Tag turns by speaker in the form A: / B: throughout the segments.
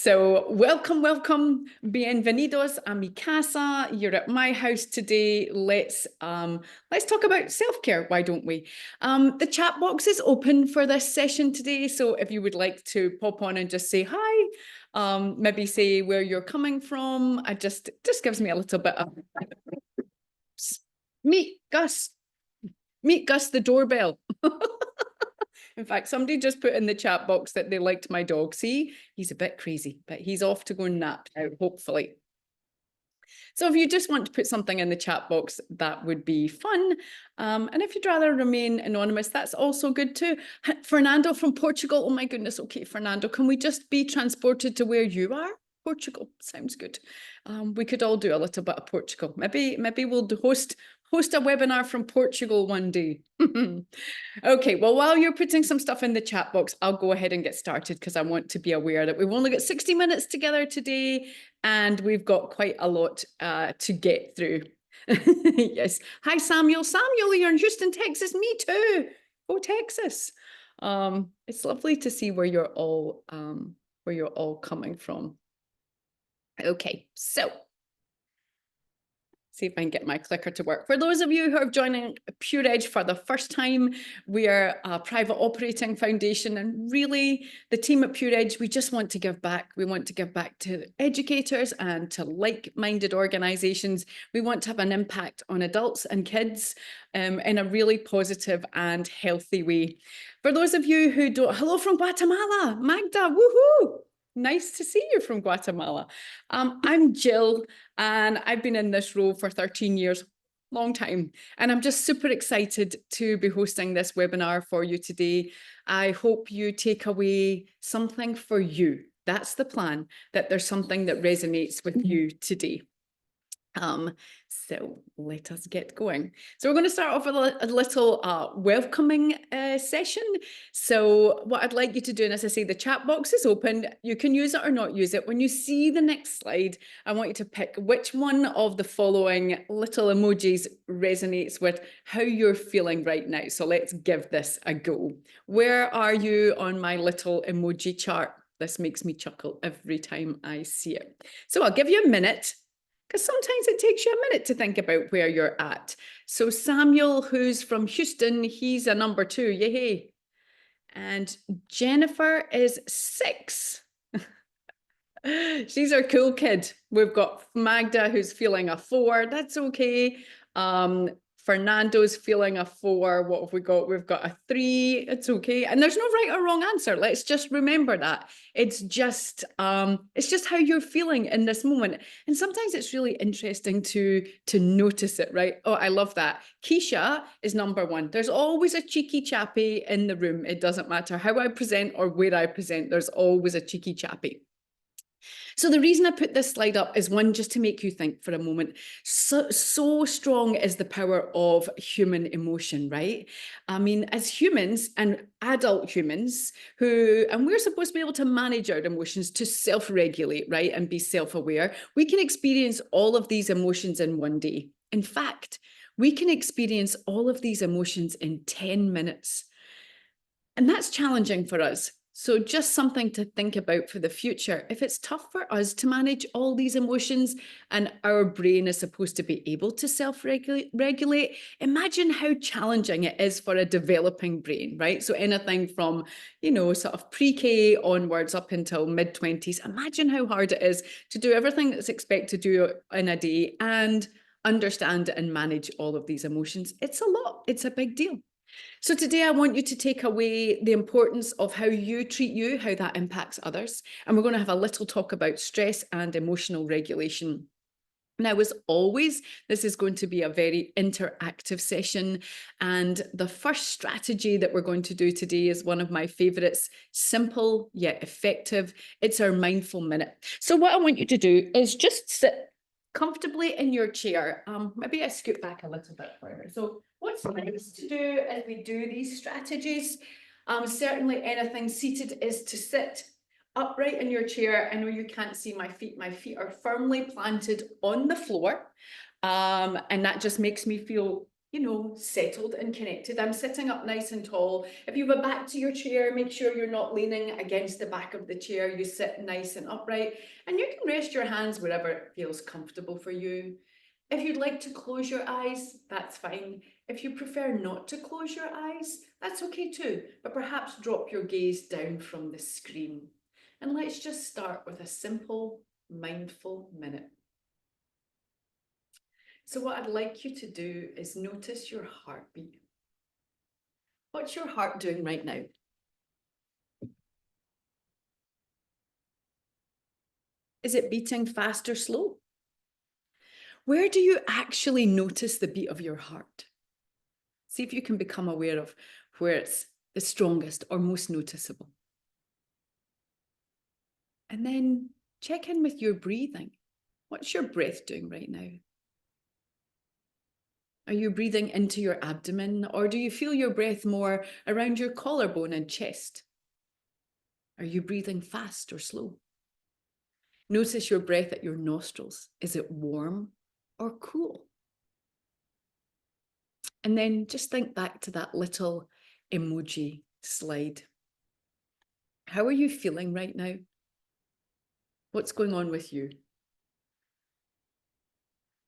A: So welcome, bienvenidos a mi casa. You're at my house today. Let's talk about self-care, why don't we? The chat box is open for this session today. So if you would like to pop on and just say hi, maybe say where you're coming from. It just gives me a little bit of meet Gus. Meet Gus the doorbell. In fact, somebody just put in the chat box that they liked my dog. See, he's a bit crazy, but he's off to go and nap now, hopefully. So if you just want to put something in the chat box, that would be fun. And if you'd rather remain anonymous, that's also good too. Fernando from Portugal. Oh my goodness. Okay, Fernando, can we just be transported to where you are? Portugal sounds good. We could all do a little bit of Portugal. Maybe we'll host a webinar from Portugal one day. Okay, well, while you're putting some stuff in the chat box, I'll go ahead and get started because I want to be aware that we've only got 60 minutes together today and we've got quite a lot to get through. Yes. Hi, Samuel. Samuel, you're in Houston, Texas. Me too. Go Texas. It's lovely to see where you're all coming from. Okay, so see if I can get my clicker to work. For those of you who are joining Pure Edge for the first time, we are a private operating foundation, and really the team at Pure Edge, we just want to give back. We want to give back to educators and to like-minded organizations. We want to have an impact on adults and kids in a really positive and healthy way. For those of you who don't, hello from Guatemala, Magda, woohoo! Nice to see you from Guatemala. I'm Gill, and I've been in this role for 13 years, long time. And I'm just super excited to be hosting this webinar for you today. I hope you take away something for you. That's the plan, that there's something that resonates with you today. So let us get going. So we're going to start off with a little welcoming session. So what I'd like you to do, and as I say, the chat box is open. You can use it or not use it. When you see the next slide, I want you to pick which one of the following little emojis resonates with how you're feeling right now. So let's give this a go. Where are you on my little emoji chart? This makes me chuckle every time I see it. So I'll give you a minute, because sometimes it takes you a minute to think about where you're at. So Samuel, who's from Houston, he's a number 2, yay. And Jennifer is 6. She's our cool kid. We've got Magda, who's feeling a 4. That's okay. Fernando's feeling a 4. What have we got? We've got a 3. It's okay. And there's no right or wrong answer. Let's just remember that. It's just how you're feeling in this moment. And sometimes it's really interesting to notice it, right? Oh, I love that. Keisha is number 1. There's always a cheeky chappy in the room. It doesn't matter how I present or where I present. There's always a cheeky chappy. So the reason I put this slide up is, one, just to make you think for a moment. So strong is the power of human emotion, right? I mean, as humans and adult humans and we're supposed to be able to manage our emotions, to self-regulate, right? And be self-aware. We can experience all of these emotions in one day. In fact, we can experience all of these emotions in 10 minutes. And that's challenging for us. So just something to think about for the future. If it's tough for us to manage all these emotions and our brain is supposed to be able to self-regulate, imagine how challenging it is for a developing brain, right? So anything from, sort of pre-K onwards up until mid-20s, imagine how hard it is to do everything that's expected to do in a day and understand and manage all of these emotions. It's a lot. It's a big deal. So today I want you to take away the importance of how you treat you, how that impacts others. And we're going to have a little talk about stress and emotional regulation. Now, as always, this is going to be a very interactive session. And the first strategy that we're going to do today is one of my favorites, simple yet effective. It's our mindful minute. So what I want you to do is just sit comfortably in your chair. Maybe I scoot back a little bit further. So what's nice to do as we do these strategies, certainly anything seated, is to sit upright in your chair. I know you can't see my feet. My feet are firmly planted on the floor. And that just makes me feel settled and connected. I'm sitting up nice and tall. If you have a back to your chair, make sure you're not leaning against the back of the chair. You sit nice and upright, and you can rest your hands wherever it feels comfortable for you. If you'd like to close your eyes, that's fine. If you prefer not to close your eyes, that's okay too, but perhaps drop your gaze down from the screen. And let's just start with a simple, mindful minute. So what I'd like you to do is notice your heartbeat. What's your heart doing right now? Is it beating fast or slow? Where do you actually notice the beat of your heart? See if you can become aware of where it's the strongest or most noticeable. And then check in with your breathing. What's your breath doing right now? Are you breathing into your abdomen, or do you feel your breath more around your collarbone and chest? Are you breathing fast or slow? Notice your breath at your nostrils. Is it warm or cool? And then just think back to that little emoji slide. How are you feeling right now? What's going on with you?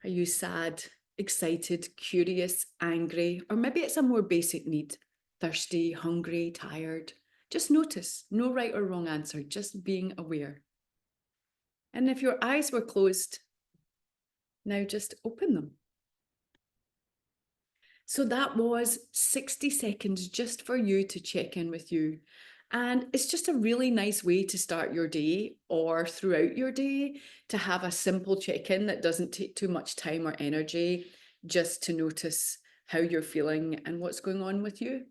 A: Are you sad, excited, curious, angry, or maybe it's a more basic need? Thirsty, hungry, tired? Just notice, no right or wrong answer, just being aware. And if your eyes were closed, now just open them. So that was 60 seconds just for you to check in with you. And it's just a really nice way to start your day or throughout your day to have a simple check-in that doesn't take too much time or energy, just to notice how you're feeling and what's going on with you.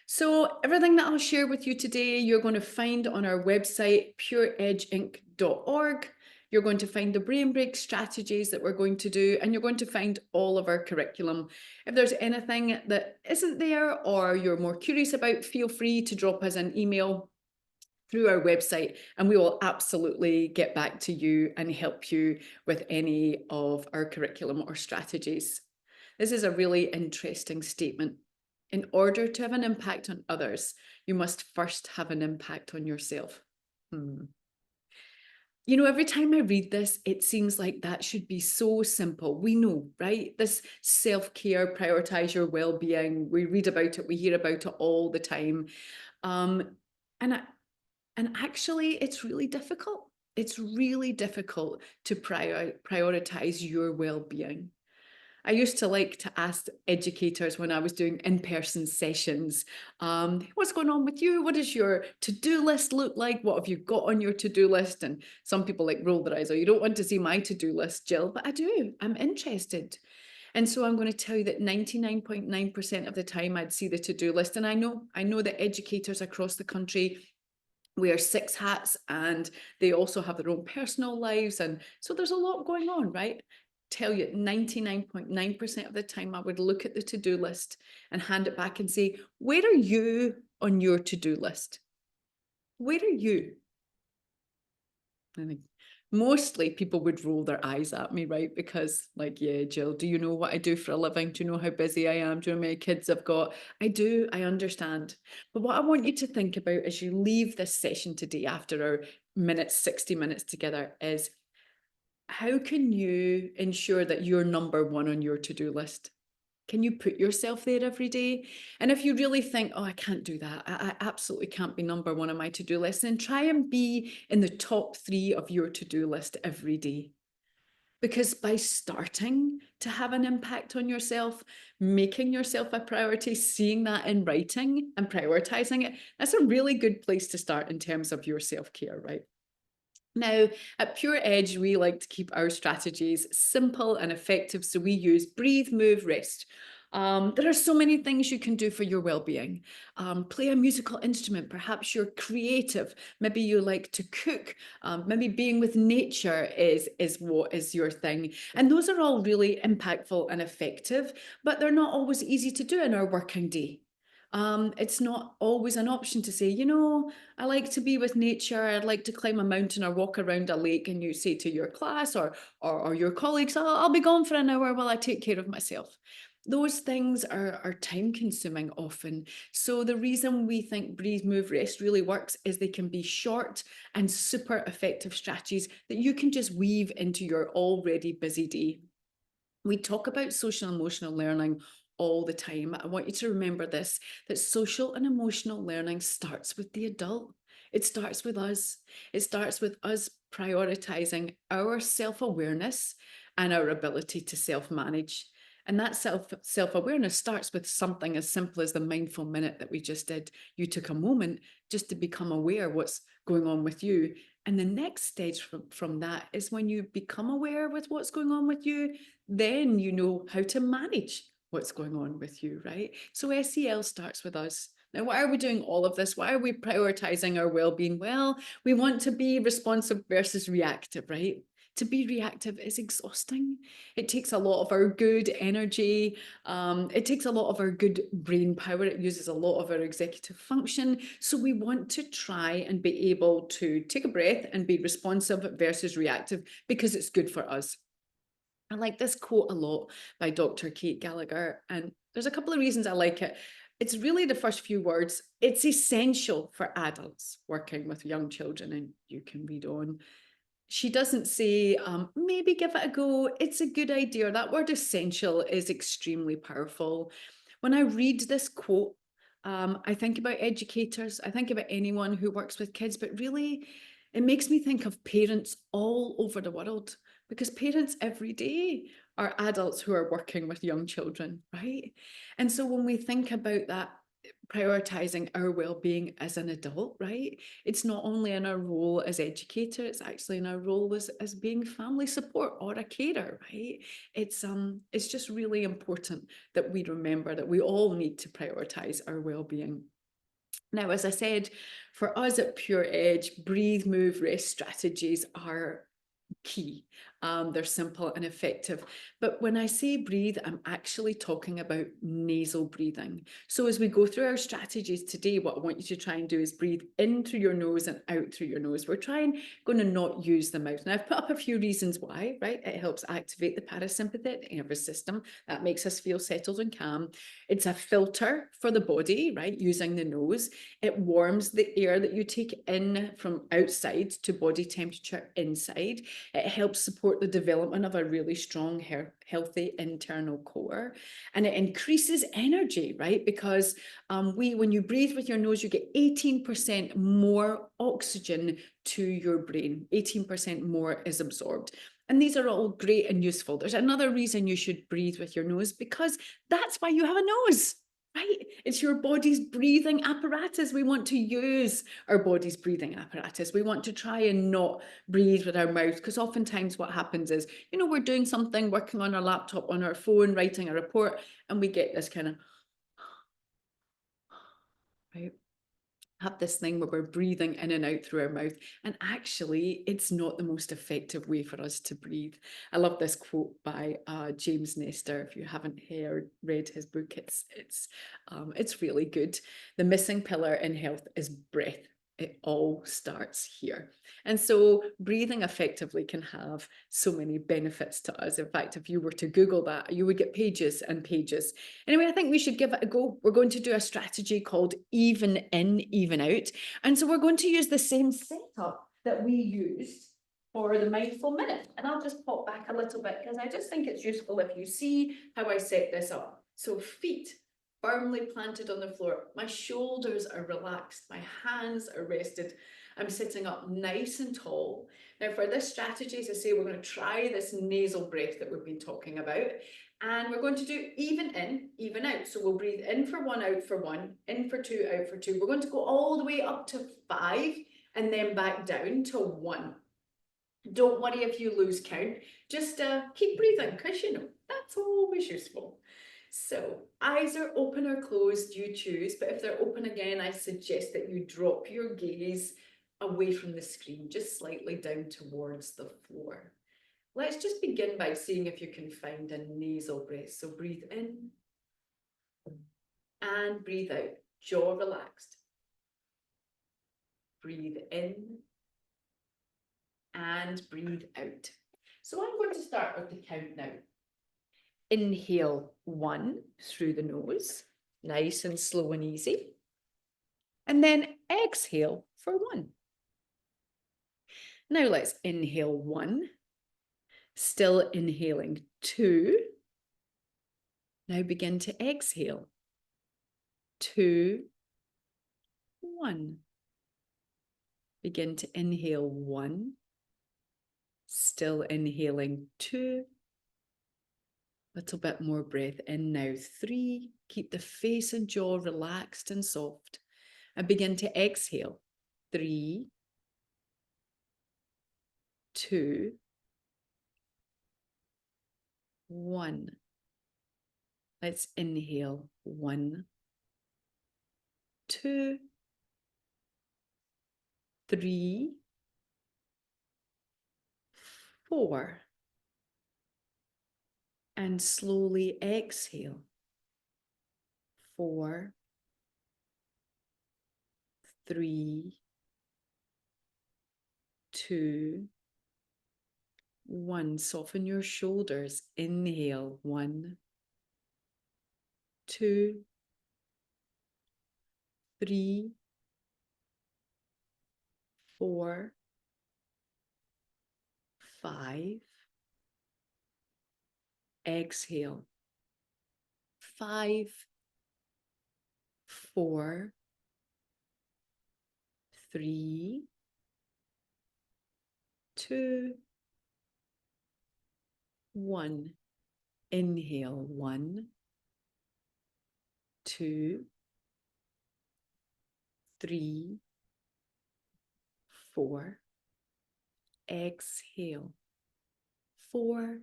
A: So everything that I'll share with you today, you're going to find on our website, pureedgeinc.org. You're going to find the brain break strategies that we're going to do, and you're going to find all of our curriculum. If there's anything that isn't there or you're more curious about, feel free to drop us an email through our website, and we will absolutely get back to you and help you with any of our curriculum or strategies. This is a really interesting statement. In order to have an impact on others, you must first have an impact on yourself. Every time I read this, it seems like that should be so simple. We know, right? This self-care, prioritize your well-being. We read about it, we hear about it all the time. And actually, it's really difficult. It's really difficult to prioritize your well-being. I used to like to ask educators when I was doing in-person sessions, what's going on with you? What does your to-do list look like? What have you got on your to-do list? And some people roll their eyes, oh, you don't want to see my to-do list, Jill, but I do. I'm interested. And so I'm going to tell you that 99.9% of the time I'd see the to-do list. And I know that educators across the country wear 6 hats, and they also have their own personal lives. And so there's a lot going on, right? Tell you 99.9% of the time I would look at the to-do list and hand it back and say, where are you on your to-do list? Where are you? And mostly people would roll their eyes at me, right? Because yeah, Jill, do you know what I do for a living? Do you know how busy I am? Do you know how many kids I've got? I do, I understand. But what I want you to think about as you leave this session today after our 60 minutes together is, how can you ensure that you're number one on your to-do list? Can you put yourself there every day? And if you really think, oh, I can't do that, I absolutely can't be number one on my to-do list, then try and be in the top 3 of your to-do list every day. Because by starting to have an impact on yourself, making yourself a priority, seeing that in writing and prioritizing it, that's a really good place to start in terms of your self-care, right? Now, at Pure Edge, we like to keep our strategies simple and effective, so we use breathe, move, rest. There are so many things you can do for your well-being. Play a musical instrument, perhaps you're creative, maybe you like to cook, maybe being with nature is what is your thing. And those are all really impactful and effective, but they're not always easy to do in our working day. It's not always an option to say, I like to be with nature, I'd like to climb a mountain or walk around a lake, and you say to your class or your colleagues, I'll be gone for an hour while I take care of myself. those things are time consuming often. So the reason we think breathe, move, rest really works is they can be short and super effective strategies that you can just weave into your already busy day. We talk about social and emotional learning all the time. I want you to remember this, that social and emotional learning starts with the adult. It starts with us. It starts with us prioritizing our self-awareness and our ability to self-manage. And that self-awareness starts with something as simple as the mindful minute that we just did. You took a moment just to become aware what's going on with you. And the next stage from that is when you become aware with what's going on with you, then you know how to manage what's going on with you, right? So SEL starts with us. Now, why are we doing all of this? Why are we prioritizing our well-being? Well, we want to be responsive versus reactive, right? To be reactive is exhausting. It takes a lot of our good energy. It takes a lot of our good brain power. It uses a lot of our executive function. So we want to try and be able to take a breath and be responsive versus reactive because it's good for us. I like this quote a lot by Dr. Kate Gallagher, and there's a couple of reasons I like it. It's really the first few words. It's essential for adults working with young children, and you can read on. She doesn't say, maybe give it a go. It's a good idea. That word essential is extremely powerful. When I read this quote, I think about educators. I think about anyone who works with kids, but really it makes me think of parents all over the world, because parents every day are adults who are working with young children, right? And so when we think about that, prioritizing our well-being as an adult, right? It's not only in our role as educator, it's actually in our role as being family support or a carer, right? It's just really important that we remember that we all need to prioritize our well-being. Now, as I said, for us at Pure Edge, breathe, move, rest strategies are key. They're simple and effective. But when I say breathe, I'm actually talking about nasal breathing. So as we go through our strategies today, what I want you to try and do is breathe in through your nose and out through your nose. We're going to not use the mouth. Now, I've put up a few reasons why, right? It helps activate the parasympathetic nervous system. That makes us feel settled and calm. It's a filter for the body, right? Using the nose. It warms the air that you take in from outside to body temperature inside. It helps support the development of a really strong, healthy internal core. And it increases energy, right? Because when you breathe with your nose, you get 18% more oxygen to your brain. 18% more is absorbed. And these are all great and useful. There's another reason you should breathe with your nose, because that's why you have a nose. Right? It's your body's breathing apparatus. We want to use our body's breathing apparatus. We want to try and not breathe with our mouth, because oftentimes what happens is, we're doing something, working on our laptop, on our phone, writing a report, and we get this kind of, right? Have this thing where we're breathing in and out through our mouth. And actually, it's not the most effective way for us to breathe. I love this quote by James Nestor. If you haven't read his book, it's really good. The missing pillar in health is breath. It all starts here. And so breathing effectively can have so many benefits to us. In fact, if you were to Google that, you would get pages and pages. Anyway, I think we should give it a go. We're going to do a strategy called even in, even out. And so we're going to use the same setup that we used for the mindful minute. And I'll just pop back a little bit, because I just think it's useful if you see how I set this up. So feet firmly planted on the floor. My shoulders are relaxed. My hands are rested. I'm sitting up nice and tall. Now, for this strategy, as I say, we're going to try this nasal breath that we've been talking about. And we're going to do even in, even out. So we'll breathe in for one, out for one, in for two, out for two. We're going to go all the way up to 5 and then back down to 1. Don't worry if you lose count. Just keep breathing, because that's always useful. So eyes are open or closed, you choose, but if they're open again, I suggest that you drop your gaze away from the screen, just slightly down towards the floor. Let's just begin by seeing if you can find a nasal breath. So breathe in and breathe out, jaw relaxed. Breathe in and breathe out. So I'm going to start with the count now. inhale 1 through the nose, nice and slow and easy. And then exhale for 1. Now let's inhale 1, still inhaling 2. Now begin to exhale. 2, 1. Begin to inhale 1, still inhaling 2. Little bit more breath in now. 3. Keep the face and jaw relaxed and soft. And begin to exhale. 3, 2, 1. Let's inhale 1, 2, 3, 4. And slowly exhale. 4, 3, 2, 1. Soften your shoulders. Inhale 1, 2, 3, 4, 5. Exhale. 5, 4, 3, 2, 1. Inhale 1, 2, 3, 4. Exhale. 4,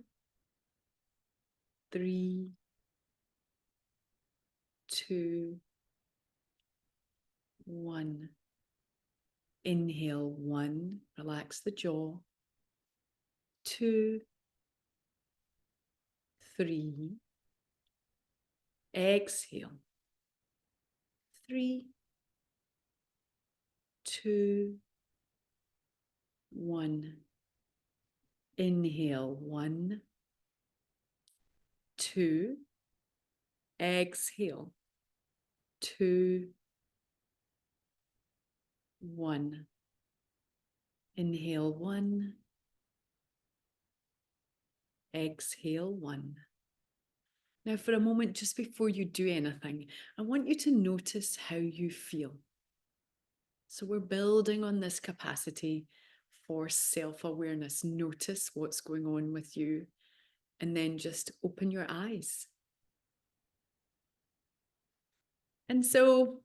A: 3, 2, 1. Inhale 1, relax the jaw. 2, 3. Exhale. 3, 2, 1. Inhale 1, 2. Exhale. 2, 1. Inhale 1. Exhale 1. Now for a moment, just before you do anything, I want you to notice how you feel. So we're building on this capacity for self-awareness. Notice what's going on with you, and then just open your eyes. And so,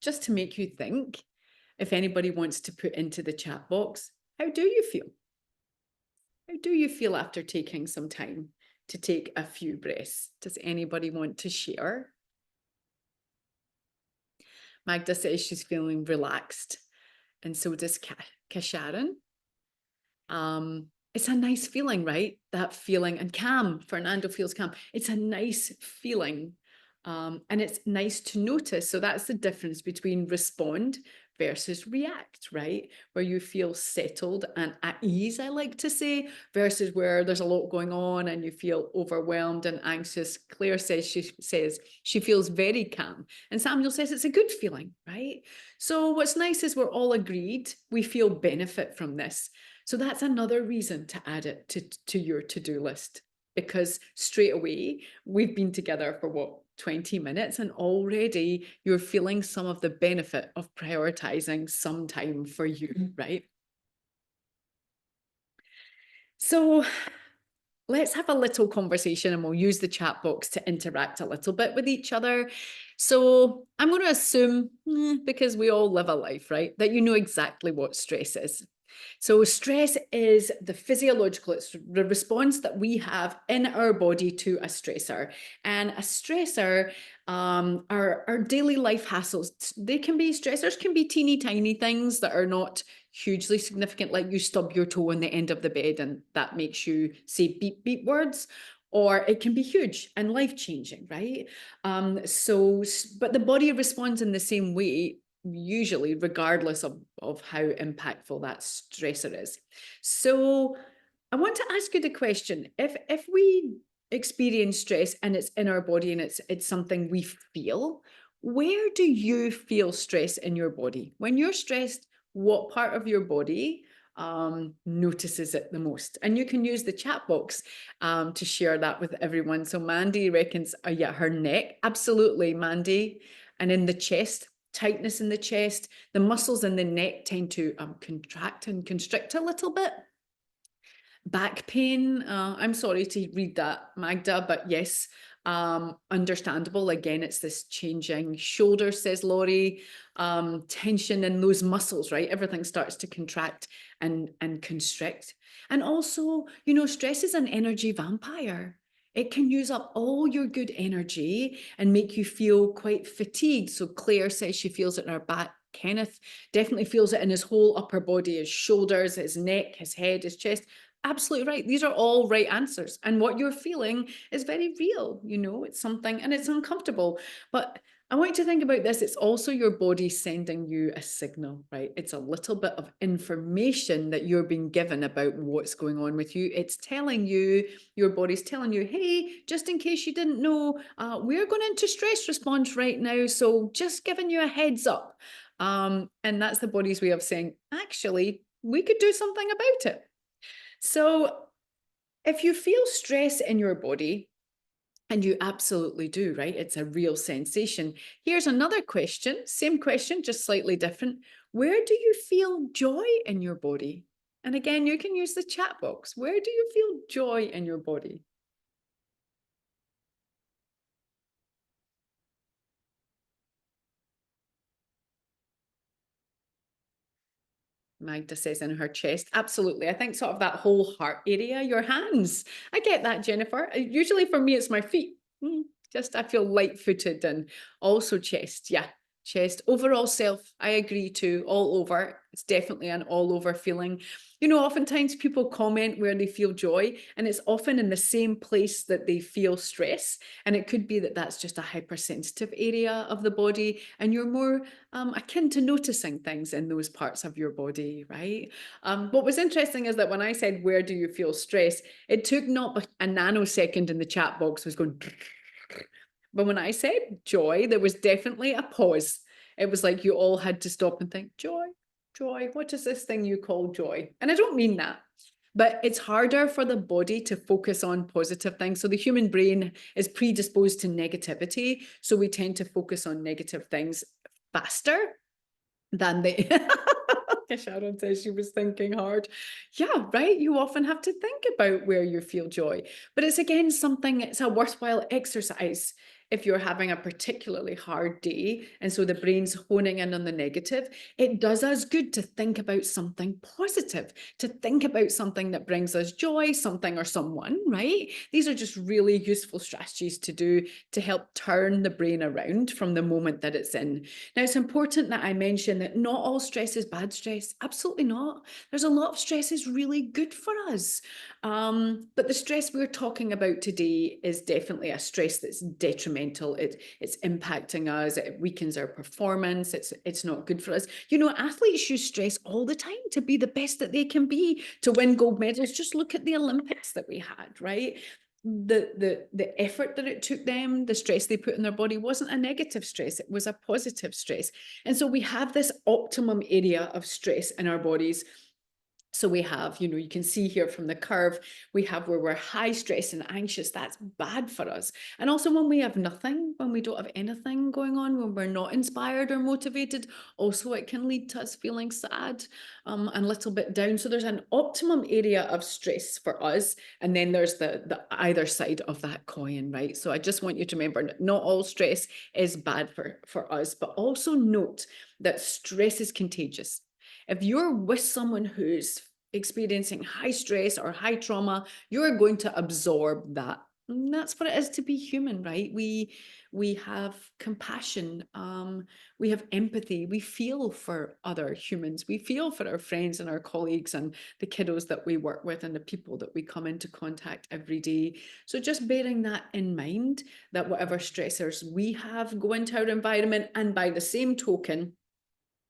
A: just to make you think, if anybody wants to put into the chat box, how do you feel? How do you feel after taking some time to take a few breaths? Does anybody want to share? Magda says she's feeling relaxed, and so does Kasharon. It's a nice feeling, right? That feeling, and calm. Fernando feels calm. It's a nice feeling. And it's nice to notice. So that's the difference between respond versus react, right? Where you feel settled and at ease, I like to say, versus where there's a lot going on and you feel overwhelmed and anxious. Claire says she feels very calm. And Samuel says it's a good feeling, right? So what's nice is we're all agreed we feel benefit from this. So that's another reason to add it to your to-do list, because straight away we've been together for what, 20 minutes, and already you're feeling some of the benefit of prioritizing some time for you, right? So let's have a little conversation, and we'll use the chat box to interact a little bit with each other. So I'm going to assume, because we all live a life, right, that you know exactly what stress is. So stress is the physiological, it's the response that we have in our body to a stressor. And a stressor, our daily life hassles, stressors can be teeny tiny things that are not hugely significant, like you stub your toe on the end of the bed and that makes you say beep, beep words. Or it can be huge and life-changing, right? But the body responds in the same way, usually regardless of how impactful that stressor is. So I want to ask you the question, if we experience stress and it's in our body and it's something we feel. Where do you feel stress in your body? When you're stressed, what part of your body notices it the most? And you can use the chat box to share that with everyone. So Mandy reckons, yeah, her neck. Absolutely, Mandy. And in the chest, tightness in the chest. The muscles in the neck tend to contract and constrict a little bit. Back pain. I'm sorry to read that, Magda, but yes, understandable. Again, it's this changing shoulder, says Laurie, tension in those muscles, right? Everything starts to contract and constrict. And also, you know, stress is an energy vampire. It can use up all your good energy and make you feel quite fatigued. So Claire says she feels it in her back. Kenneth definitely feels it in his whole upper body, his shoulders, his neck, his head, his chest. Absolutely right. These are all right answers. And what you're feeling is very real. You know, it's something and it's uncomfortable. But I want you to think about this. It's also your body sending you a signal, right? It's a little bit of information that you're being given about what's going on with you. It's telling you, your body's telling you, hey, just in case you didn't know, we're going into stress response right now. So just giving you a heads up. And that's the body's way of saying, actually, we could do something about it. So if you feel stress in your body, and you absolutely do, right? It's a real sensation. Here's another question, same question, just slightly different. Where do you feel joy in your body? And again, you can use the chat box. Where do you feel joy in your body? Magda says in her chest. Absolutely. I think sort of that whole heart area, your hands. I get that, Jennifer. Usually for me, it's my feet. Just I feel light-footed and also chest. Yeah, chest. Overall self, I agree too. All over. It's definitely an all over feeling. You know, oftentimes people comment where they feel joy, and it's often in the same place that they feel stress. And it could be that that's just a hypersensitive area of the body, and you're more akin to noticing things in those parts of your body, right? What was interesting is that when I said, where do you feel stress? It took not a nanosecond in the chat box was going, but when I said joy, there was definitely a pause. It was like you all had to stop and think, joy, joy, what is this thing you call joy? And I don't mean that. But it's harder for the body to focus on positive things. So the human brain is predisposed to negativity. So we tend to focus on negative things faster than they. Sharon says she was thinking hard. Yeah, right. You often have to think about where you feel joy. But it's again something, it's a worthwhile exercise if you're having a particularly hard day. And so the brain's honing in on the negative. It does us good to think about something positive, to think about something that brings us joy, something or someone, right? These are just really useful strategies to do to help turn the brain around from the moment that it's in. Now, it's important that I mention that not all stress is bad stress. Absolutely not. There's a lot of stress is really good for us. But the stress we're talking about today is definitely a stress that's detrimental. It's impacting us. It weakens our performance. It's not good for us. You know, athletes use stress all the time to be the best that they can be, to win gold medals. Just look at the Olympics that we had, right? The effort that it took them, the stress they put in their body wasn't a negative stress, it was a positive stress. And so we have this optimum area of stress in our bodies. So we have, you know, you can see here from the curve, we have where we're high stress and anxious. That's bad for us. And also when we have nothing, when we don't have anything going on, when we're not inspired or motivated, also it can lead to us feeling sad and a little bit down. So there's an optimum area of stress for us. And then there's the either side of that coin, right? So I just want you to remember, not all stress is bad for us, but also note that stress is contagious. If you're with someone who's experiencing high stress or high trauma, you're going to absorb that. And that's what it is to be human, right? We have compassion, we have empathy, we feel for other humans, we feel for our friends and our colleagues and the kiddos that we work with and the people that we come into contact every day. So just bearing that in mind, that whatever stressors we have go into our environment, and by the same token,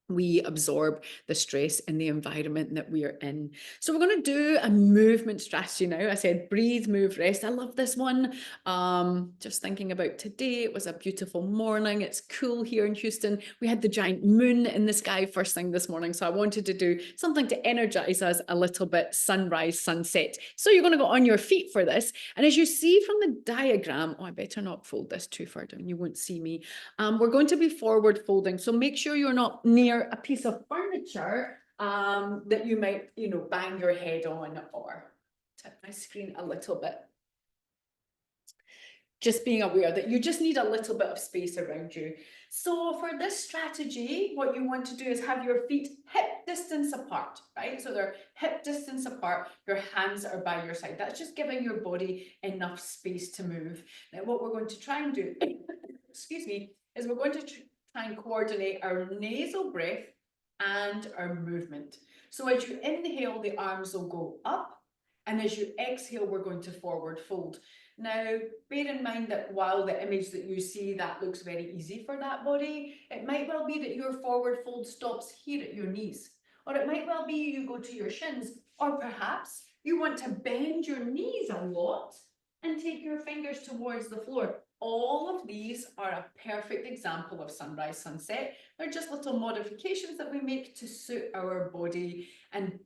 A: we absorb the stress in the environment that we are in. So we're going to do a movement strategy now. I said breathe, move, rest. I love this one. Just thinking about today, it was a beautiful morning. It's cool here in Houston. We had the giant moon in the sky first thing this morning. So I wanted to do something to energize us a little bit, sunrise, sunset. So you're going to go on your feet for this. And as you see from the diagram, oh, I better not fold this too far down. You won't see me. We're going to be forward folding. So make sure you're not near a piece of furniture that you might, bang your head on or tip my screen a little bit. Just being aware that you just need a little bit of space around you. So for this strategy, what you want to do is have your feet hip distance apart, right? So they're hip distance apart, your hands are by your side. That's just giving your body enough space to move. Now what we're going to try and do, excuse me, is we're going to try and coordinate our nasal breath and our movement. So as you inhale, the arms will go up, and as you exhale, we're going to forward fold. Now, bear in mind that while the image that you see, that looks very easy for that body, it might well be that your forward fold stops here at your knees, or it might well be you go to your shins, or perhaps you want to bend your knees a lot and take your fingers towards the floor. All of these are a perfect example of sunrise, sunset. They're just little modifications that we make to suit our body and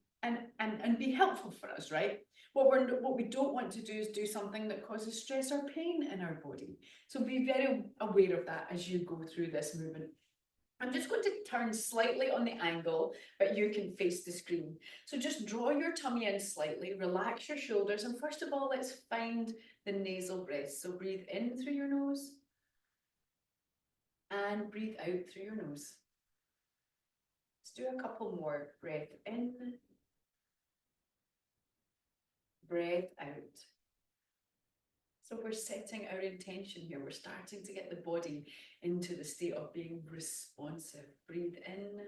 A: be helpful for us, right? What we don't want to do is do something that causes stress or pain in our body. So be very aware of that as you go through this movement. I'm just going to turn slightly on the angle, but you can face the screen. So just draw your tummy in slightly, relax your shoulders, and first of all, let's find the nasal breath. So breathe in through your nose and breathe out through your nose. Let's do a couple more. Breath in, breath out. So we're setting our intention here. We're starting to get the body into the state of being responsive. Breathe in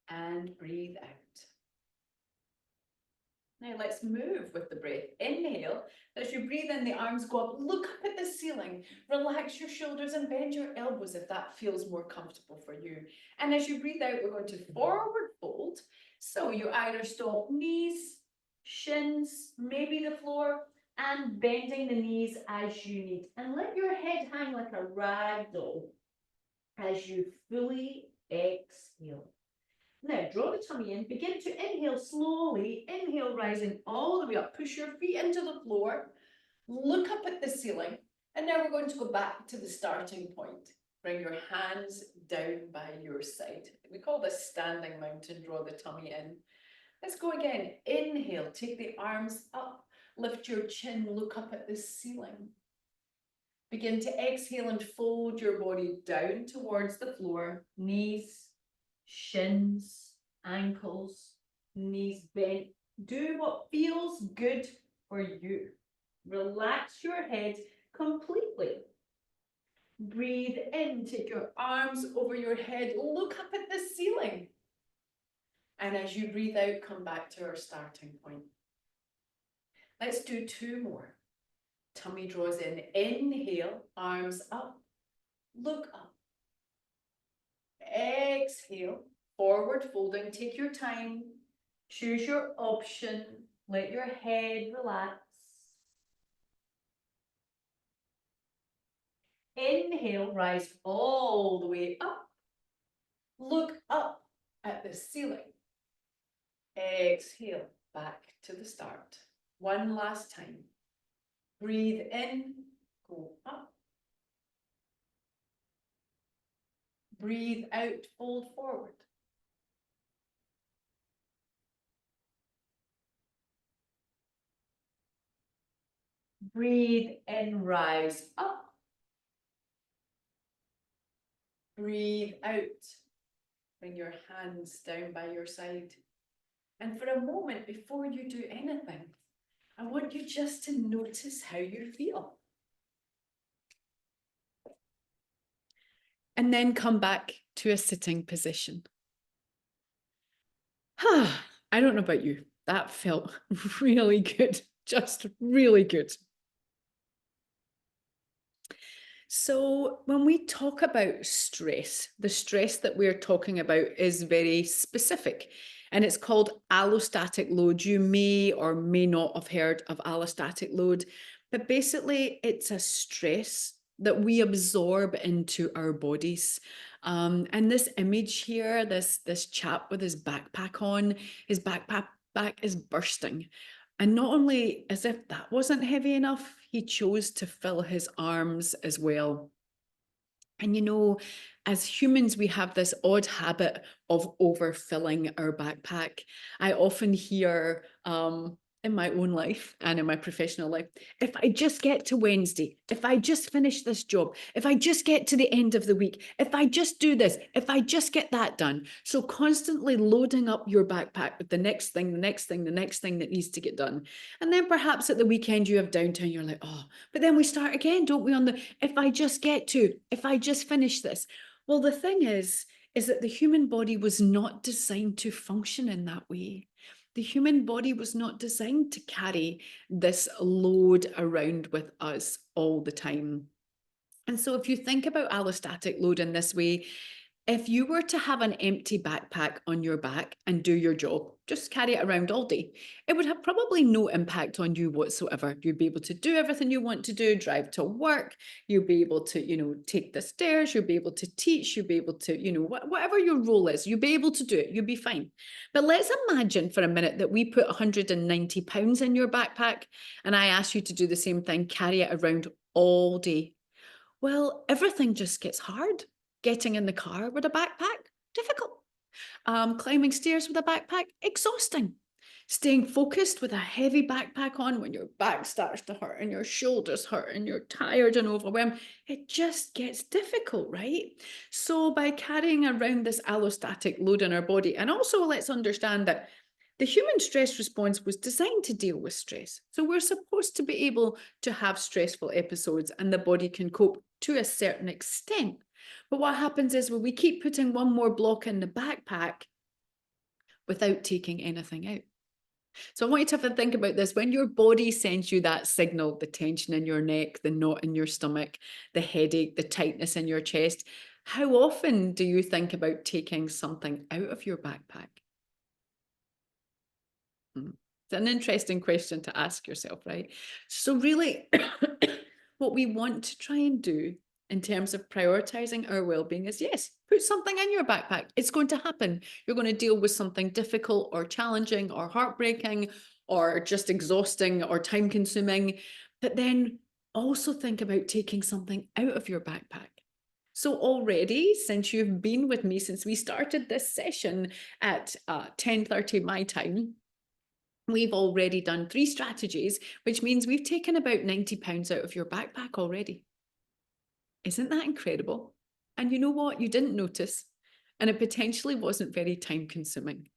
A: and breathe out. Now let's move with the breath. Inhale. As you breathe in, the arms go up. Look up at the ceiling. Relax your shoulders and bend your elbows if that feels more comfortable for you. And as you breathe out, we're going to forward fold. So you either stop knees, shins, maybe the floor, and bending the knees as you need. And let your head hang like a rag doll as you fully exhale. Now draw the tummy in, begin to inhale slowly, inhale rising all the way up, push your feet into the floor, look up at the ceiling, and now we're going to go back to the starting point. Bring your hands down by your side. We call this standing mountain, draw the tummy in. Let's go again, inhale, take the arms up, lift your chin, look up at the ceiling. Begin to exhale and fold your body down towards the floor, knees, shins, ankles, knees bent. Do what feels good for you. Relax your head completely. Breathe in, take your arms over your head, look up at the ceiling. And as you breathe out, come back to our starting point. Let's do two more. Tummy draws in, inhale, arms up, look up. Exhale, forward folding, take your time, choose your option, let your head relax. Inhale, rise all the way up, look up at the ceiling. Exhale, back to the start. One last time. Breathe in, go up. Breathe out, fold forward. Breathe in, rise up. Breathe out. Bring your hands down by your side. And for a moment, before you do anything, I want you just to notice how you feel. And then come back to a sitting position. I don't know about you. That felt really good. Just really good. So, when we talk about stress, the stress that we're talking about is very specific and it's called allostatic load. You may or may not have heard of allostatic load, but basically, it's a stress that we absorb into our bodies. And this image here, this chap with his backpack on, his backpack back is bursting. And not only as if that wasn't heavy enough, he chose to fill his arms as well. And as humans, we have this odd habit of overfilling our backpack. I often hear in my own life and in my professional life, if I just get to Wednesday, if I just finish this job, if I just get to the end of the week, if I just do this, if I just get that done. So constantly loading up your backpack with the next thing, the next thing, the next thing that needs to get done. And then perhaps at the weekend you have downtime, you're like, oh, but then we start again, don't we? On the if I just get to, if I just finish this. Well, the thing is that the human body was not designed to function in that way. The human body was not designed to carry this load around with us all the time. And so, if you think about allostatic load in this way, if you were to have an empty backpack on your back and do your job, just carry it around all day, it would have probably no impact on you whatsoever. You'd be able to do everything you want to do, drive to work, you'll be able to, take the stairs, you'll be able to teach, you'll be able to, whatever your role is, you'll be able to do it, you'll be fine. But let's imagine for a minute that we put 190 pounds in your backpack and I ask you to do the same thing, carry it around all day. Well, everything just gets hard. Getting in the car with a backpack, difficult. Climbing stairs with a backpack, exhausting. Staying focused with a heavy backpack on when your back starts to hurt and your shoulders hurt and you're tired and overwhelmed, it just gets difficult, right? So, by carrying around this allostatic load in our body, and also let's understand that the human stress response was designed to deal with stress. So, we're supposed to be able to have stressful episodes and the body can cope to a certain extent. But what happens is when we keep putting one more block in the backpack without taking anything out. So I want you to have to think about this. When your body sends you that signal, the tension in your neck, the knot in your stomach, the headache, the tightness in your chest, how often do you think about taking something out of your backpack? It's an interesting question to ask yourself, right? So, really, what we want to try and do in terms of prioritizing our well-being is yes, put something in your backpack. It's going to happen. You're going to deal with something difficult or challenging or heartbreaking or just exhausting or time consuming. But then also think about taking something out of your backpack. So already, since you've been with me since we started this session at 10:30 my time, we've already done 3 strategies, which means we've taken about 90 pounds out of your backpack already. Isn't that incredible? And you know what? You didn't notice, and it potentially wasn't very time consuming.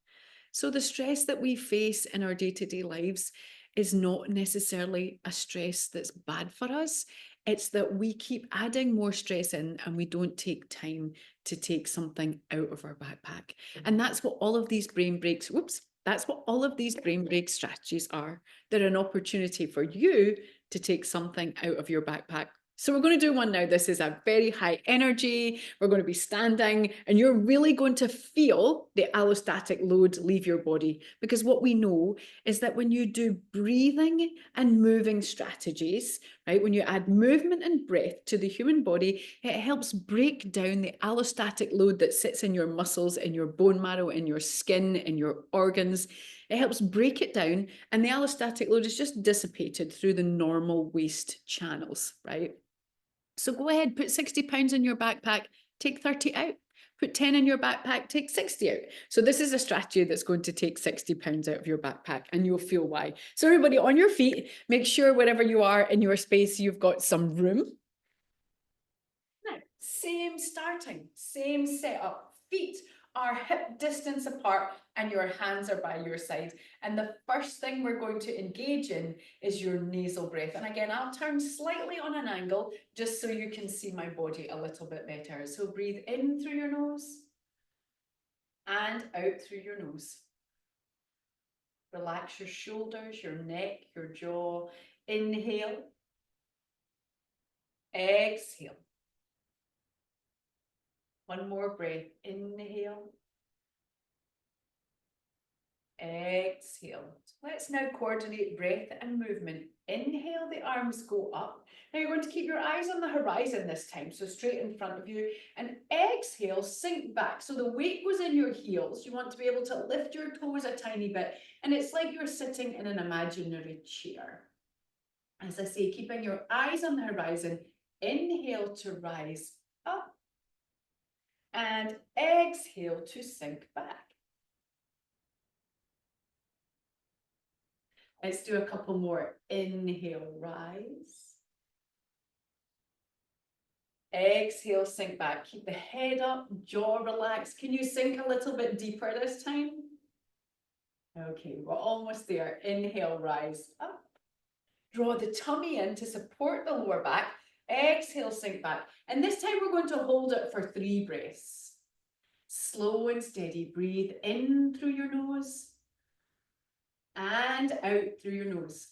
A: So the stress that we face in our day-to-day lives is not necessarily a stress that's bad for us. It's that we keep adding more stress in and we don't take time to take something out of our backpack. And that's what all of these brain breaks, whoops, that's what all of these brain break strategies are. They're an opportunity for you to take something out of your backpack. So we're going to do one now. This is a very high energy. We're going to be standing and you're really going to feel the allostatic load leave your body, because what we know is that when you do breathing and moving strategies, right, when you add movement and breath to the human body, it helps break down the allostatic load that sits in your muscles, in your bone marrow, in your skin, in your organs. It helps break it down, and the allostatic load is just dissipated through the normal waste channels, right? So go ahead, put 60 pounds in your backpack, take 30 out. Put 10 in your backpack, take 60 out. So this is a strategy that's going to take 60 pounds out of your backpack, and you'll feel why. So everybody on your feet, make sure wherever you are in your space, you've got some room. Now, same starting, same setup. Feet are hip distance apart and your hands are by your side. And the first thing we're going to engage in is your nasal breath. And again, I'll turn slightly on an angle just so you can see my body a little bit better. So breathe in through your nose and out through your nose. Relax your shoulders, your neck, your jaw. Inhale. Exhale. One more breath. Inhale. Exhale. Let's now coordinate breath and movement. Inhale, the arms go up. Now you're going to keep your eyes on the horizon this time, so straight in front of you. And exhale, sink back. So the weight goes in your heels. You want to be able to lift your toes a tiny bit. And it's like you're sitting in an imaginary chair. As I say, keeping your eyes on the horizon. Inhale to rise up. And exhale to sink back. Let's do a couple more. Inhale, rise. Exhale, sink back. Keep the head up, jaw relaxed. Can you sink a little bit deeper this time? Okay, we're almost there. Inhale, rise up. Draw the tummy in to support the lower back. Exhale, sink back. And this time we're going to hold it for 3 breaths. Slow and steady. Breathe in through your nose and out through your nose.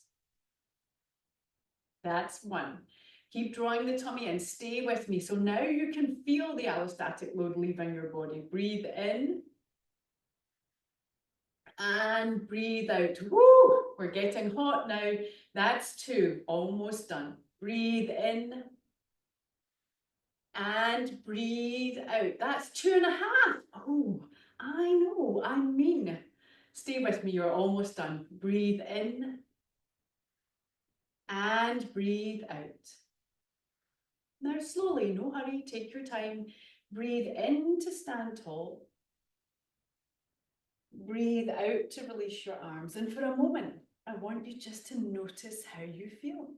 A: That's 1. Keep drawing the tummy in. Stay with me. So now you can feel the allostatic load leaving your body. Breathe in and breathe out. Woo! We're getting hot now. That's 2. Almost done. Breathe in and breathe out. That's 2.5. Oh, I know. I mean. Stay with me. You're almost done. Breathe in and breathe out. Now slowly, no hurry, take your time. Breathe in to stand tall. Breathe out to release your arms. And for a moment, I want you just to notice how you feel.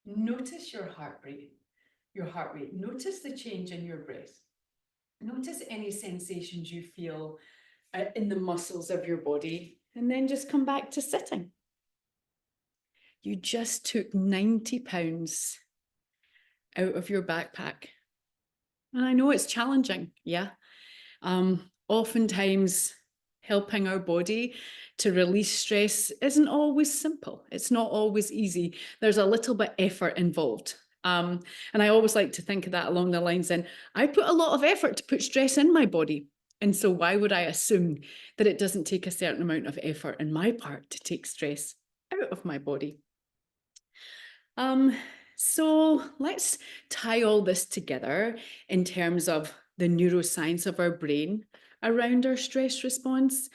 A: Notice your heart rate. Notice the change in your breath. Notice any sensations you feel in the muscles of your body. And then just come back to sitting. You just took 90 pounds out of your backpack. And I know it's challenging, yeah. Oftentimes helping our body to release stress isn't always simple. It's not always easy. There's a little bit effort involved. And I always like to think of that along the lines then, I put a lot of effort to put stress in my body. And so why would I assume that it doesn't take a certain amount of effort on my part to take stress out of my body? So let's tie all this together in terms of the neuroscience of our brain around our stress response.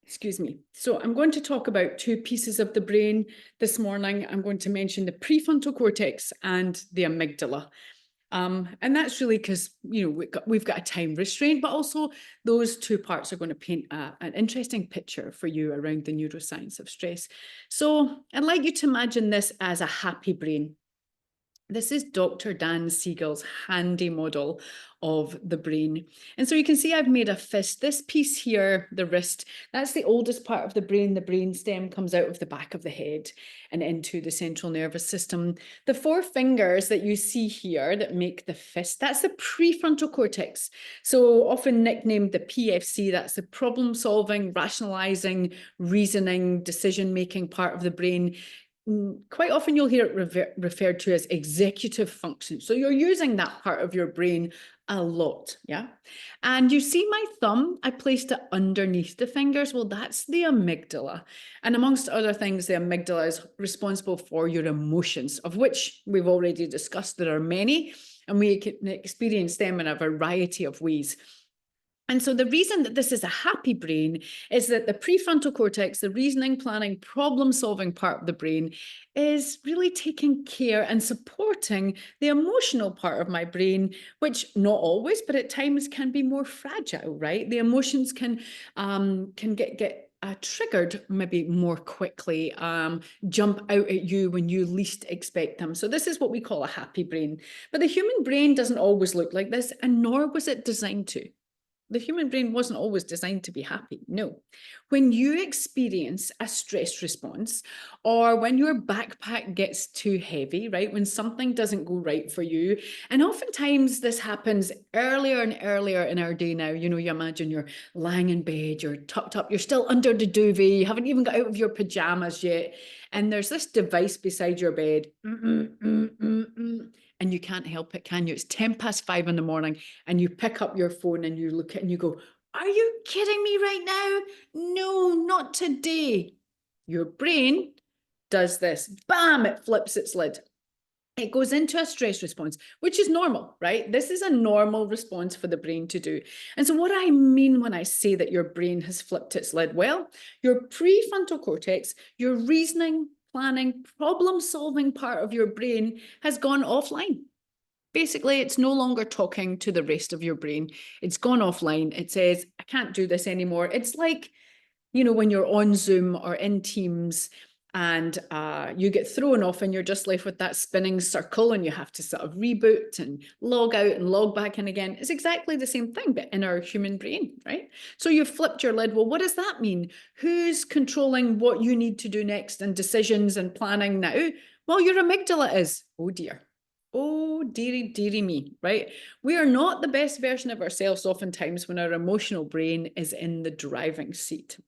A: Excuse me. So I'm going to talk about 2 pieces of the brain this morning. I'm going to mention the prefrontal cortex and the amygdala. And that's really because, you know, we've got a time restraint, but also those 2 parts are going to paint an interesting picture for you around the neuroscience of stress. So I'd like you to imagine this as a happy brain. This is Dr. Dan Siegel's handy model of the brain. And so you can see I've made a fist. This piece here, the wrist, that's the oldest part of the brain. The brain stem comes out of the back of the head and into the central nervous system. The 4 fingers that you see here that make the fist, that's the prefrontal cortex. So often nicknamed the PFC, that's the problem solving, rationalizing, reasoning, decision-making part of the brain. Quite often you'll hear it referred to as executive function. So you're using that part of your brain a lot, yeah? And you see my thumb, I placed it underneath the fingers. Well, that's the amygdala. And amongst other things, the amygdala is responsible for your emotions, of which we've already discussed. There are many, and we can experience them in a variety of ways. And so the reason that this is a happy brain is that the prefrontal cortex, the reasoning, planning, problem-solving part of the brain, is really taking care and supporting the emotional part of my brain, which not always, but at times can be more fragile, right? The emotions can get triggered maybe more quickly, jump out at you when you least expect them. So this is what we call a happy brain. But the human brain doesn't always look like this, and nor was it designed to. The human brain wasn't always designed to be happy. No. When you experience a stress response, or when your backpack gets too heavy, right? When something doesn't go right for you, and oftentimes this happens earlier and earlier in our day now. You imagine you're lying in bed, you're tucked up, you're still under the duvet, you haven't even got out of your pajamas yet, and there's this device beside your bed. And you can't help it, can you? It's 5:10 in the morning, and you pick up your phone and you look at it and you go, are you kidding me right now? No, not today. Your brain does this. Bam, it flips its lid. It goes into a stress response, which is normal, right? This is a normal response for the brain to do. And so what I mean when I say that your brain has flipped its lid, well, your prefrontal cortex, your reasoning, planning, problem-solving part of your brain has gone offline. Basically, it's no longer talking to the rest of your brain. It's gone offline. It says, I can't do this anymore. It's like, when you're on Zoom or in Teams and you get thrown off and you're just left with that spinning circle and you have to sort of reboot and log out and log back in again. It's exactly the same thing, but in our human brain, right? So you've flipped your lid. Well, what does that mean? Who's controlling what you need to do next and decisions and planning now? Well, your amygdala is. Oh dear. Oh, dearie, dearie me, right? We are not the best version of ourselves oftentimes when our emotional brain is in the driving seat.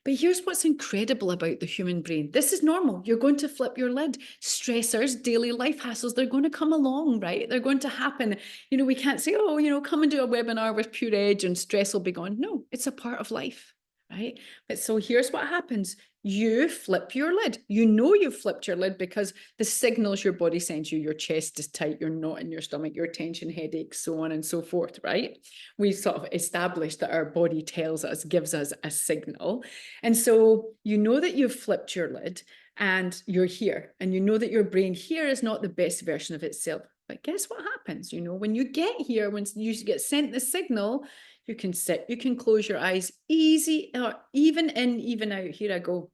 A: But here's what's incredible about the human brain. This is normal. You're going to flip your lid. Stressors, daily life hassles, they're going to come along, right? They're going to happen. We can't say, oh, come and do a webinar with pure edge and stress will be gone. No, it's a part of life, right? But so here's what happens. You flip your lid. You've flipped your lid because the signals your body sends you, your chest is tight, you're not in your stomach, your tension, headaches, so on and so forth, right? We sort of established that our body tells us, gives us a signal. And so that you've flipped your lid and you're here, and that your brain here is not the best version of itself. But guess what happens? When you get here, when you get sent the signal, you can sit, you can close your eyes, easy, or even in, even out. Here I go.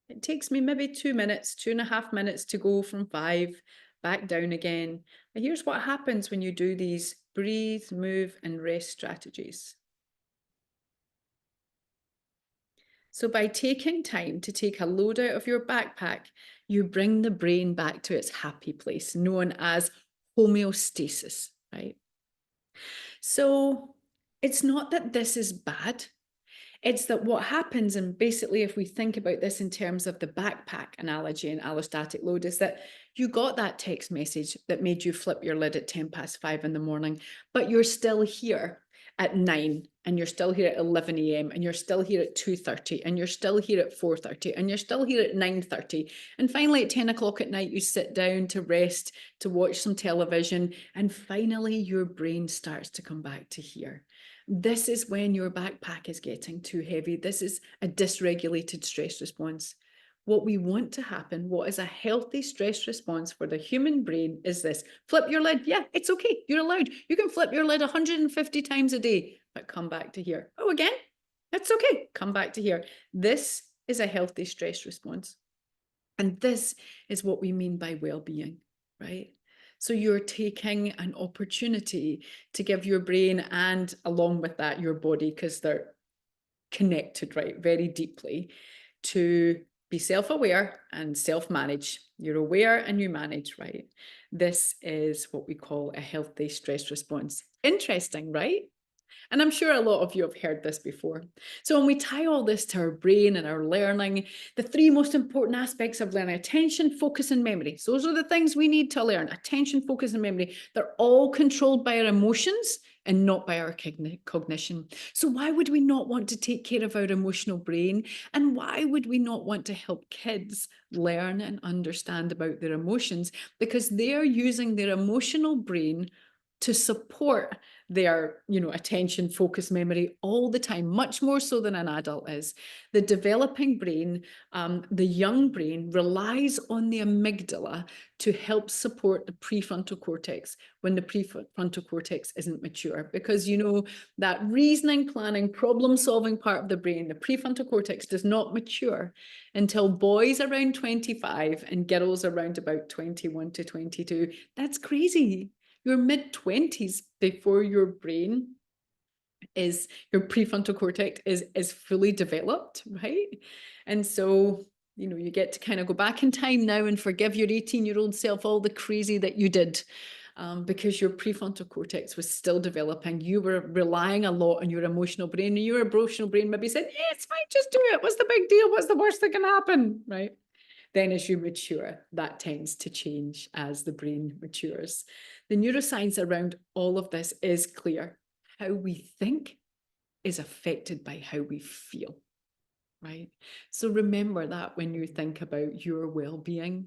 A: It takes me maybe 2 minutes, 2.5 minutes to go from 5 back down again. But here's what happens when you do these breathe, move, and rest strategies. So by taking time to take a load out of your backpack, you bring the brain back to its happy place, known as homeostasis, right? So it's not that this is bad. It's that what happens, and basically if we think about this in terms of the backpack analogy and allostatic load, is that you got that text message that made you flip your lid at 5:10 in the morning, but you're still here at 9, and you're still here at 11 a.m, and you're still here at 2:30, and you're still here at 4:30, and you're still here at 9:30. And finally at 10 o'clock at night, you sit down to rest, to watch some television, and finally your brain starts to come back to here. This is when your backpack is getting too heavy. This is a dysregulated stress response. What we want to happen, what is a healthy stress response for the human brain is this. Flip your lid. Yeah, it's okay. You're allowed. You can flip your lid 150 times a day, but come back to here. Oh, again? That's okay. Come back to here. This is a healthy stress response. And this is what we mean by well-being, right? So you're taking an opportunity to give your brain, and along with that, your body, because they're connected, right, very deeply, to be self-aware and self-manage. You're aware and you manage, right? This is what we call a healthy stress response. Interesting, right? And I'm sure a lot of you have heard this before. So when we tie all this to our brain and our learning, the 3 most important aspects of learning: attention, focus, and memory. So those are the things we need to learn: attention, focus, and memory. They're all controlled by our emotions and not by our cognition. So why would we not want to take care of our emotional brain? And why would we not want to help kids learn and understand about their emotions? Because they're using their emotional brain to support their, attention, focus, memory all the time, much more so than an adult is. The developing brain, the young brain, relies on the amygdala to help support the prefrontal cortex when the prefrontal cortex isn't mature. Because, that reasoning, planning, problem-solving part of the brain, the prefrontal cortex, does not mature until boys around 25 and girls around about 21 to 22. That's crazy. your mid-20s before your brain is, your prefrontal cortex is fully developed, right? And so, you know, you get to kind of go back in time now and forgive your 18-year-old self all the crazy that you did. Because your prefrontal cortex was still developing. You were relying a lot on your emotional brain, and your emotional brain maybe said, yeah, it's fine, just do it. What's the big deal? What's the worst that can happen, right? Then as you mature, that tends to change as the brain matures. The neuroscience around all of this is clear. How we think is affected by how we feel, right? So remember that when you think about your well-being.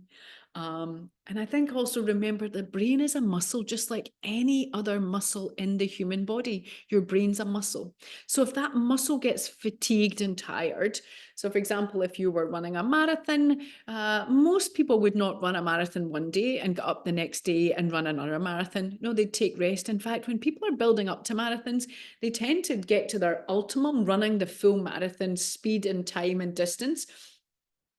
A: And I think also remember the brain is a muscle just like any other muscle in the human body. Your brain's a muscle. So if that muscle gets fatigued and tired, so for example, if you were running a marathon, most people would not run a marathon one day and get up the next day and run another marathon. No, they'd take rest. In fact, when people are building up to marathons, they tend to get to their ultimum running the full marathon speed and time and distance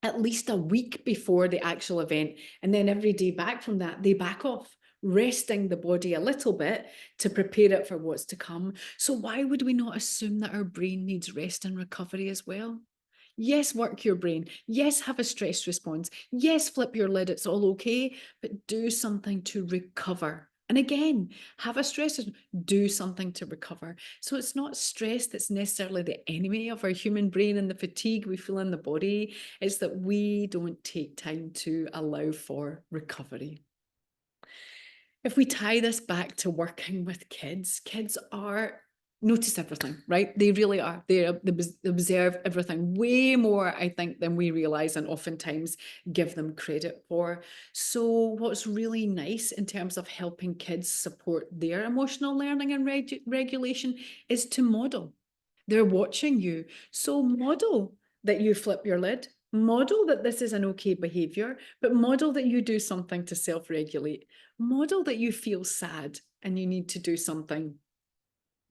A: at least a week before the actual event. And then every day back from that, they back off, resting the body a little bit to prepare it for what's to come. So why would we not assume that our brain needs rest and recovery as well? Yes, work your brain. Yes, have a stress response. Yes, flip your lid. It's all okay, but do something to recover. And again, have a stress, do something to recover. So it's not stress that's necessarily the enemy of our human brain and the fatigue we feel in the body. It's that we don't take time to allow for recovery. If we tie this back to working with kids, kids are notice everything, right? They really are. They observe everything way more, I think, than we realize, and oftentimes give them credit for. So what's really nice in terms of helping kids support their emotional learning and regulation is to model. They're watching you. So model that you flip your lid, model that this is an okay behavior, but model that you do something to self-regulate. Model that you feel sad and you need to do something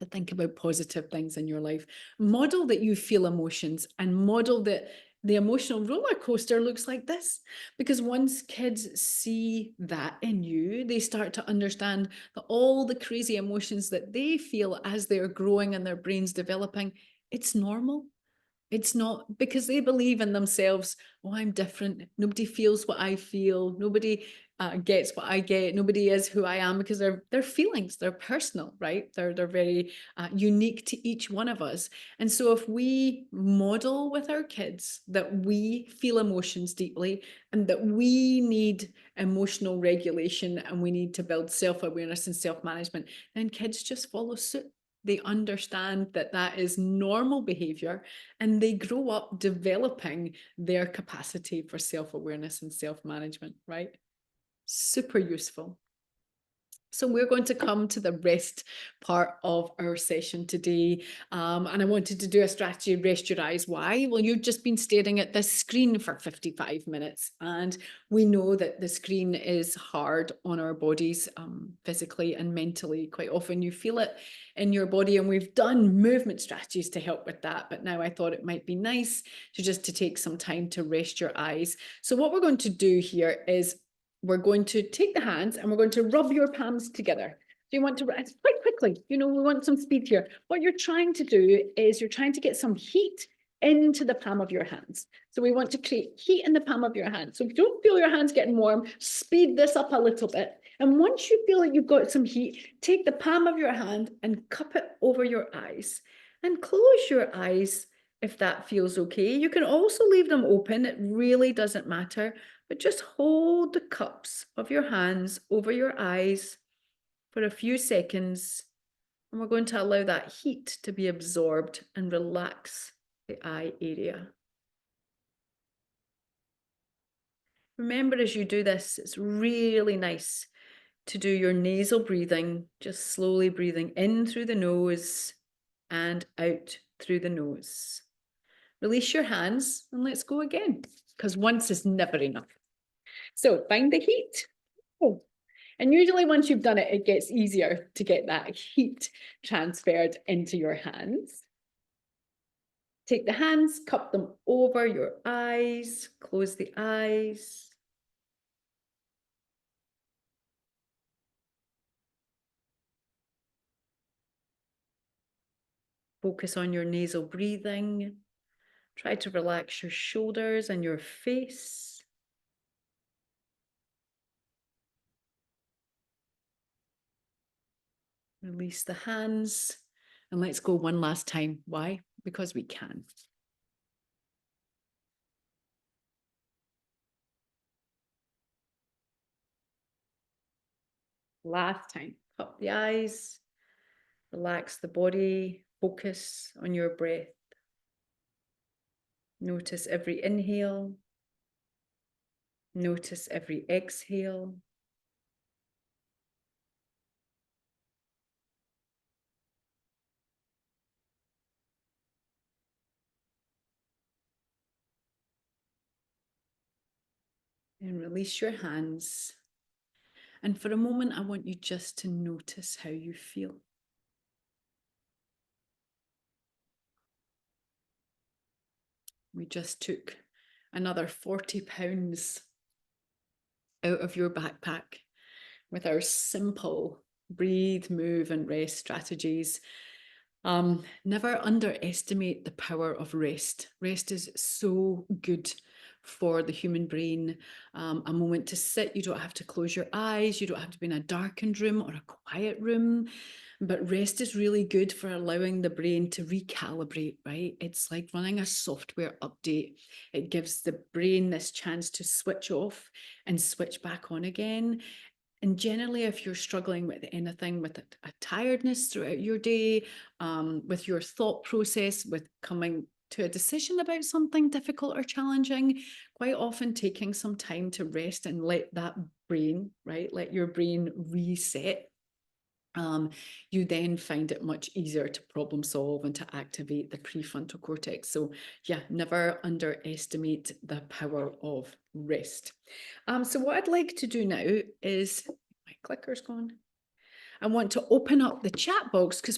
A: to think about positive things in your life. Model that you feel emotions, and model that the emotional roller coaster looks like this. Because once kids see that in you, they start to understand that all the crazy emotions that they feel as they're growing and their brains developing, it's normal. It's not, because they believe in themselves. Oh, I'm different. Nobody feels what I feel. Nobody gets what I get. Nobody is who I am, because they're feelings. They're personal, right? They're very unique to each one of us. And so if we model with our kids that we feel emotions deeply and that we need emotional regulation and we need to build self-awareness and self-management, then kids just follow suit. They understand that that is normal behavior, and they grow up developing their capacity for self-awareness and self-management, right? Super useful. So we're going to come to the rest part of our session today. And I wanted to do a strategy, rest your eyes. Why? Well, you've just been staring at this screen for 55 minutes. And we know that the screen is hard on our bodies, physically and mentally. Quite often you feel it in your body, and we've done movement strategies to help with that. But now I thought it might be nice to take some time to rest your eyes. So what we're going to do here is we're going to take the hands and we're going to rub your palms together. So you want to, it's quite quickly, you know, we want some speed here. What you're trying to do is you're trying to get some heat into the palm of your hands. So we want to create heat in the palm of your hand. So if you don't feel your hands getting warm, speed this up a little bit. And once you feel like you've got some heat, take the palm of your hand and cup it over your eyes and close your eyes if that feels okay. You can also leave them open. It really doesn't matter. But just hold the cups of your hands over your eyes for a few seconds, and we're going to allow that heat to be absorbed and relax the eye area. Remember, as you do this, it's really nice to do your nasal breathing, just slowly breathing in through the nose and out through the nose. Release your hands and let's go again, because once is never enough. So find the heat. Oh. And usually once you've done it, it gets easier to get that heat transferred into your hands. Take the hands, cup them over your eyes, close the eyes. Focus on your nasal breathing. Try to relax your shoulders and your face. Release the hands. And let's go one last time. Why? Because we can. Last time. Cup the eyes. Relax the body. Focus on your breath. Notice every inhale. Notice every exhale. And release your hands. And for a moment, I want you just to notice how you feel. We just took another 40 pounds out of your backpack with our simple breathe, move, and rest strategies. Never underestimate the power of rest. Rest is so good for the human brain. A moment to sit, you don't have to close your eyes, you don't have to be in a darkened room or a quiet room. But rest is really good for allowing the brain to recalibrate, right? It's like running a software update. It gives the brain this chance to switch off and switch back on again. And generally, if you're struggling with anything, with a tiredness throughout your day, with your thought process, with coming to a decision about something difficult or challenging, quite often taking some time to rest and let that brain, right, let your brain reset. You then find it much easier to problem solve and to activate the prefrontal cortex. So yeah, never underestimate the power of rest. So what I'd like to do now is, my clicker's gone. I want to open up the chat box because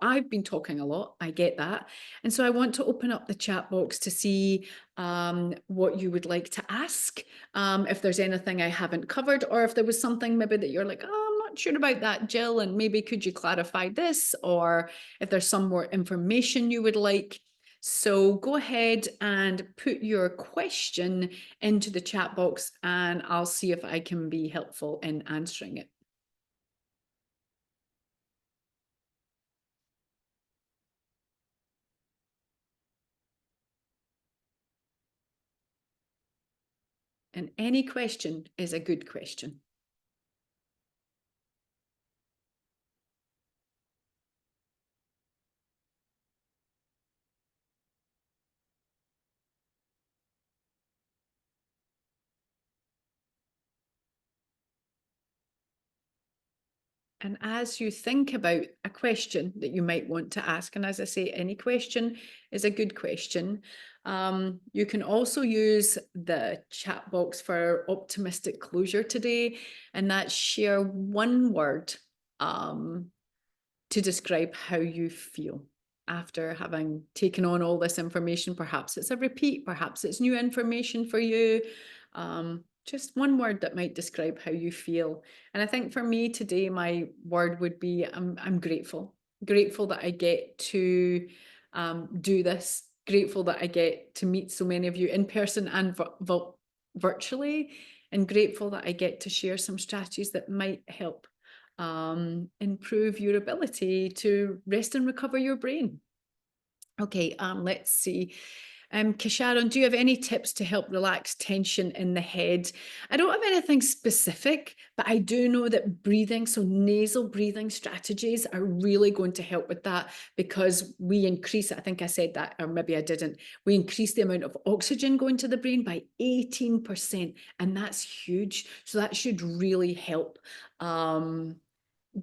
A: I've been talking a lot. I get that. And so I want to open up the chat box to see what you would like to ask. If there's anything I haven't covered, or if there was something maybe that you're like, oh, I'm not sure about that, Jill, and maybe could you clarify this? Or if there's some more information you would like. So go ahead and put your question into the chat box and I'll see if I can be helpful in answering it. And any question is a good question. And as you think about a question that you might want to ask, and as I say, any question is a good question, you can also use the chat box for optimistic closure today, and that's share one word to describe how you feel after having taken on all this information. Perhaps it's a repeat, perhaps it's new information for you. Just one word that might describe how you feel. And I think for me today, my word would be I'm grateful. Grateful that I get to do this. Grateful that I get to meet so many of you in person and virtually. And grateful that I get to share some strategies that might help improve your ability to rest and recover your brain. Okay, let's see. Kasharon, do you have any tips to help relax tension in the head? I don't have anything specific, but I do know that breathing, so nasal breathing strategies are really going to help with that because we increase, I think I said that, or maybe I didn't, we increase the amount of oxygen going to the brain by 18%, and that's huge. So that should really help.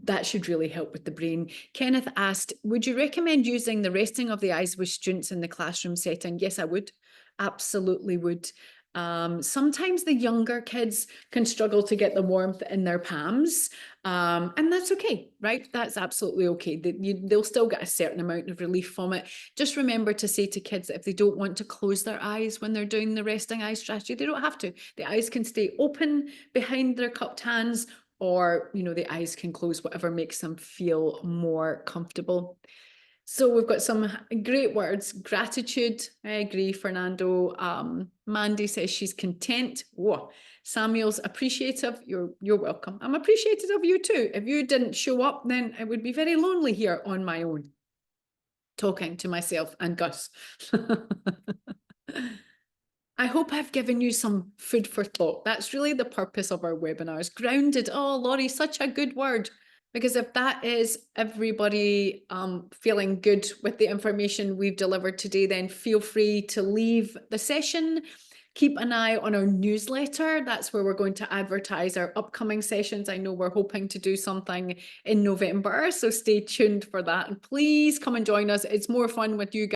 A: That should really help with the brain. Kenneth asked, would you recommend using the resting of the eyes with students in the classroom setting? Yes, I would. Absolutely would. Sometimes the younger kids can struggle to get the warmth in their palms, and that's okay, right? That's absolutely okay. They'll still get a certain amount of relief from it. Just remember to say to kids that if they don't want to close their eyes when they're doing the resting eye strategy, they don't have to. The eyes can stay open behind their cupped hands, or the eyes can close, whatever makes them feel more comfortable. So we've got some great words. Gratitude. I agree, Fernando. Mandy says she's content. Whoa. Samuel's appreciative. You're welcome. I'm appreciative of you too. If you didn't show up, then I would be very lonely here on my own, talking to myself and Gus. I hope I've given you some food for thought. That's really the purpose of our webinars. Grounded. Oh, Laurie, such a good word. Because if that is everybody feeling good with the information we've delivered today, then feel free to leave the session. Keep an eye on our newsletter. That's where we're going to advertise our upcoming sessions. I know we're hoping to do something in November, so stay tuned for that. And please come and join us. It's more fun with you guys.